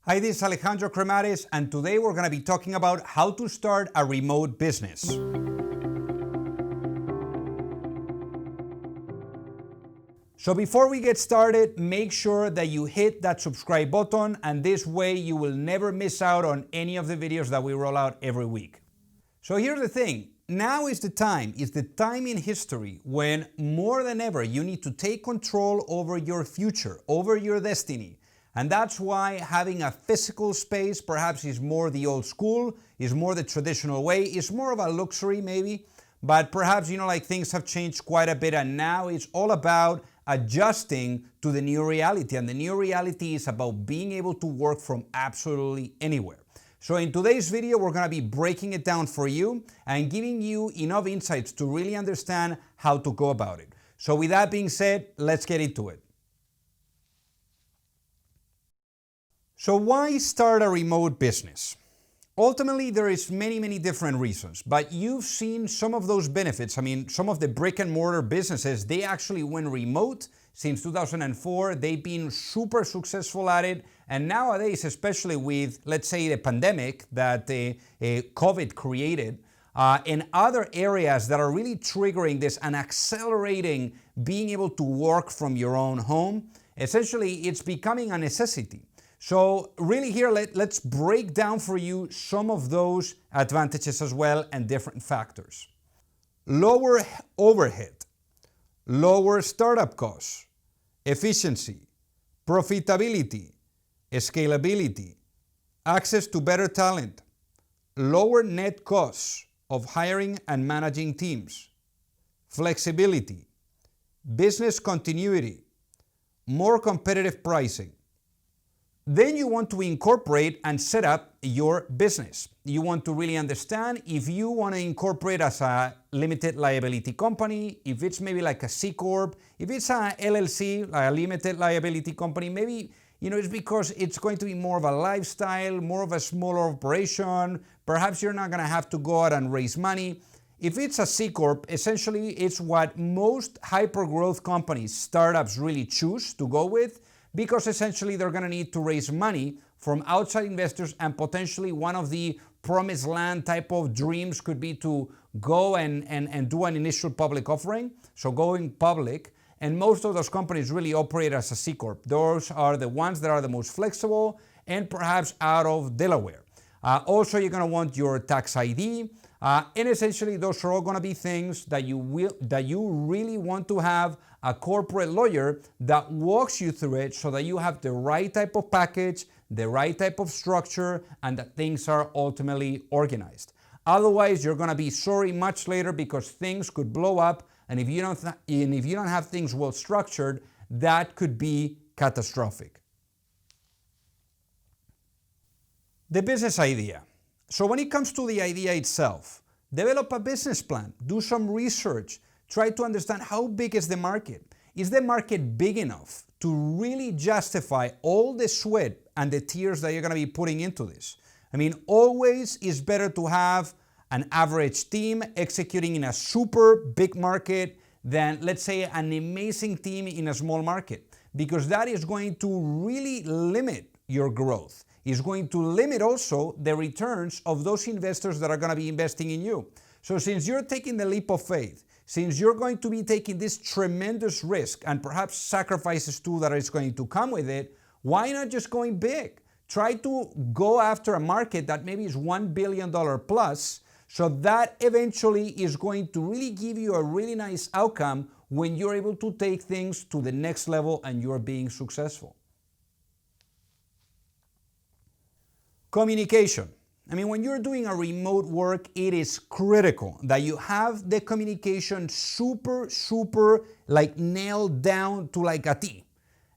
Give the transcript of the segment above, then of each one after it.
Hi, this is Alejandro Cremades, and today we're going to be talking about how to start a remote business. So before we get started, make sure that you hit that subscribe button, and this way you will never miss out on any of the videos that we roll out every week. So here's the thing. Now is the time in history when more than ever you need to take control over your future, over your destiny. And that's why having a physical space perhaps is more the old school, is more the traditional way, is more of a luxury maybe, but perhaps, things have changed quite a bit, and now it's all about adjusting to the new reality. And the new reality is about being able to work from absolutely anywhere. So in today's video, we're going to be breaking it down for you and giving you enough insights to really understand how to go about it. So with that being said, let's get into it. So why start a remote business? Ultimately, there is many different reasons, but you've seen some of those benefits. Some of the brick and mortar businesses, they actually went remote since 2004. They've been super successful at it. And nowadays, especially with, let's say, the pandemic that COVID created, and other areas that are really triggering this and accelerating being able to work from your own home, essentially it's becoming a necessity. So really here, let's break down for you some of those advantages as well and different factors. Lower overhead, lower startup costs, efficiency, profitability, scalability, access to better talent, lower net costs of hiring and managing teams, flexibility, business continuity, more competitive pricing. Then you want to incorporate and set up your business. You want to really understand if you want to incorporate as a limited liability company, if it's maybe like a C Corp, if it's a LLC, like a limited liability company, maybe it's because it's going to be more of a lifestyle, more of a smaller operation. Perhaps you're not going to have to go out and raise money. If it's a C Corp, essentially it's what most hyper-growth companies, startups really choose to go with, because essentially they're going to need to raise money from outside investors, and potentially one of the promised land type of dreams could be to go and do an initial public offering, so going public. And most of those companies really operate as a C Corp. Those are the ones that are the most flexible and perhaps out of Delaware. Also, you're going to want your tax ID. And essentially, those are all going to be things that you really want to have a corporate lawyer that walks you through it so that you have the right type of package, the right type of structure, and that things are ultimately organized. Otherwise, you're going to be sorry much later because things could blow up, and if you don't have things well structured, that could be catastrophic. The business idea. So when it comes to the idea itself, develop a business plan, do some research, try to understand how big is the market. Is the market big enough to really justify all the sweat and the tears that you're going to be putting into this? Always is better to have an average team executing in a super big market than, let's say, an amazing team in a small market, because that is going to really limit your growth. Is going to limit also the returns of those investors that are going to be investing in you. So since you're taking the leap of faith, since you're going to be taking this tremendous risk and perhaps sacrifices too that is going to come with it, why not just going big? Try to go after a market that maybe is $1 billion plus, so that eventually is going to really give you a really nice outcome when you're able to take things to the next level and you're being successful. Communication. When you're doing a remote work, it is critical that you have the communication super nailed down to like a T.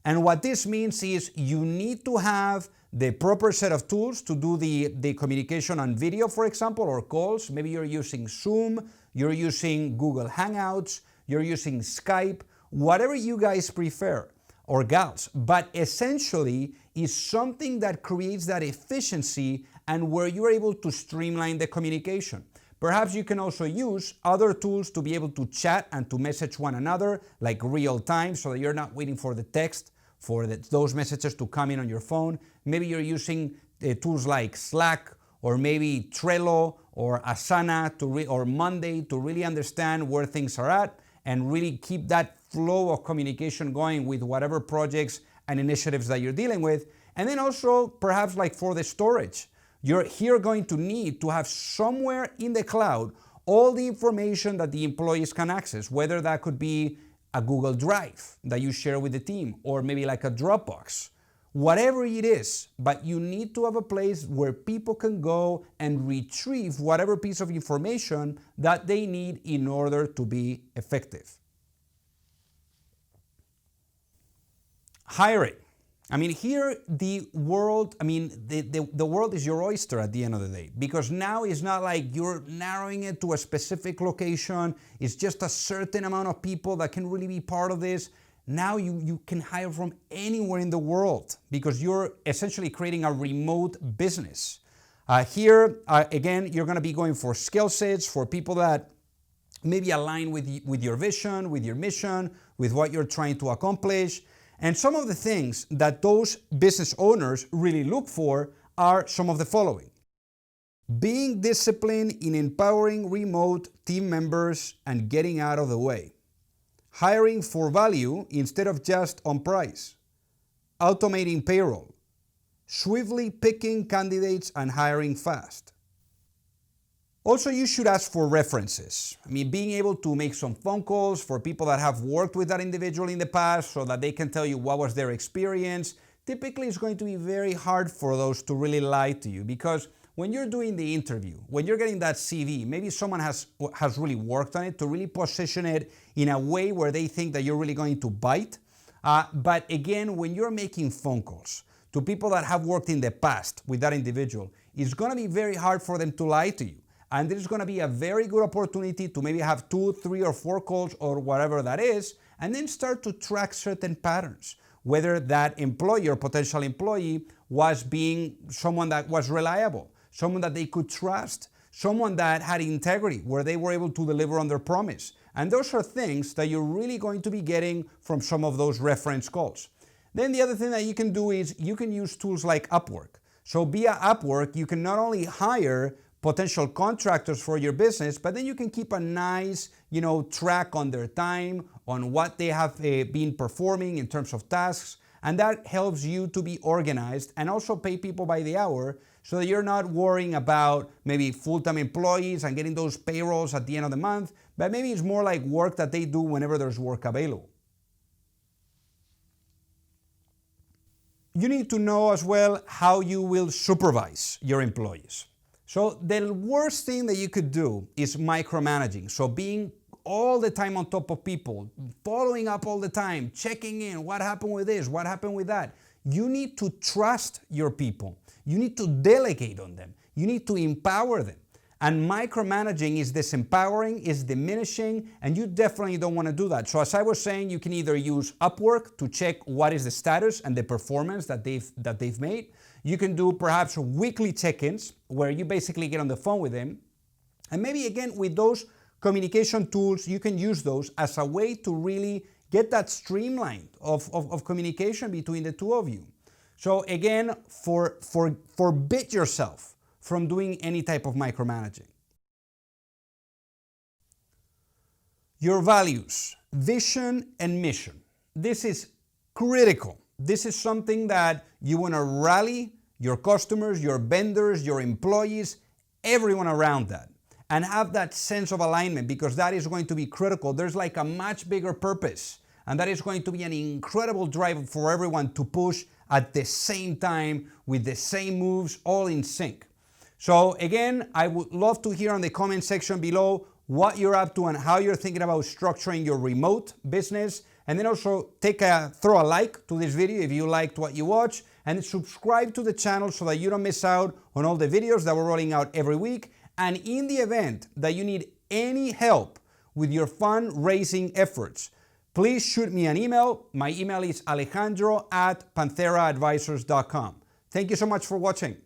And what this means is you need to have the proper set of tools to do the communication on video, for example, or calls. Maybe you're using Zoom, you're using Google Hangouts, you're using Skype, whatever you guys prefer, or gals. But essentially, is something that creates that efficiency and where you're able to streamline the communication. Perhaps you can also use other tools to be able to chat and to message one another, like real time, so that you're not waiting for the text for those messages to come in on your phone. Maybe you're using tools like Slack, or maybe Trello, or Asana, or Monday to really understand where things are at and really keep that flow of communication going with whatever projects and initiatives that you're dealing with. And then also perhaps like for the storage, you're here going to need to have somewhere in the cloud all the information that the employees can access, whether that could be a Google Drive that you share with the team, or maybe like a Dropbox, whatever it is, but you need to have a place where people can go and retrieve whatever piece of information that they need in order to be effective. Hiring. I mean, here the world is your oyster at the end of the day, because now it's not like you're narrowing it to a specific location. It's just a certain amount of people that can really be part of this. Now you can hire from anywhere in the world because you're essentially creating a remote business. Here, again, you're gonna be going for skill sets, for people that maybe align with your vision, with your mission, with what you're trying to accomplish. And some of the things that those business owners really look for are some of the following: being disciplined in empowering remote team members and getting out of the way, hiring for value instead of just on price, automating payroll, swiftly picking candidates and hiring fast. Also, you should ask for references. I mean, being able to make some phone calls for people that have worked with that individual in the past so that they can tell you what was their experience. Typically, it's going to be very hard for those to really lie to you, because when you're doing the interview, when you're getting that CV, maybe someone has really worked on it to really position it in a way where they think that you're really going to bite. But again, when you're making phone calls to people that have worked in the past with that individual, it's going to be very hard for them to lie to you. And there's going to be a very good opportunity to maybe have 2, 3, or 4 calls or whatever that is, and then start to track certain patterns, whether that employee or potential employee was being someone that was reliable, someone that they could trust, someone that had integrity, where they were able to deliver on their promise. And those are things that you're really going to be getting from some of those reference calls. Then the other thing that you can do is you can use tools like Upwork. So via Upwork, you can not only hire potential contractors for your business, but then you can keep a nice, track on their time, on what they have been performing in terms of tasks, and that helps you to be organized and also pay people by the hour, so that you're not worrying about maybe full-time employees and getting those payrolls at the end of the month, but maybe it's more like work that they do whenever there's work available. You need to know as well how you will supervise your employees. So the worst thing that you could do is micromanaging. So being all the time on top of people, following up all the time, checking in, what happened with this, what happened with that. You need to trust your people. You need to delegate on them. You need to empower them. And micromanaging is disempowering, is diminishing, and you definitely don't want to do that. So as I was saying, you can either use Upwork to check what is the status and the performance that they've made. You can do perhaps weekly check-ins where you basically get on the phone with them. And maybe again, with those communication tools, you can use those as a way to really get that streamline of communication between the two of you. So again, forbid yourself from doing any type of micromanaging. Your values, vision, and mission. This is critical. This is something that you want to rally your customers, your vendors, your employees, everyone around that, and have that sense of alignment, because that is going to be critical. There's like a much bigger purpose, and that is going to be an incredible drive for everyone to push at the same time with the same moves, all in sync. So again, I would love to hear on the comment section below what you're up to and how you're thinking about structuring your remote business. And then also throw a like to this video if you liked what you watched, and subscribe to the channel so that you don't miss out on all the videos that we're rolling out every week. And in the event that you need any help with your fundraising efforts, please shoot me an email. My email is alejandro@pantheraadvisors.com. Thank you so much for watching.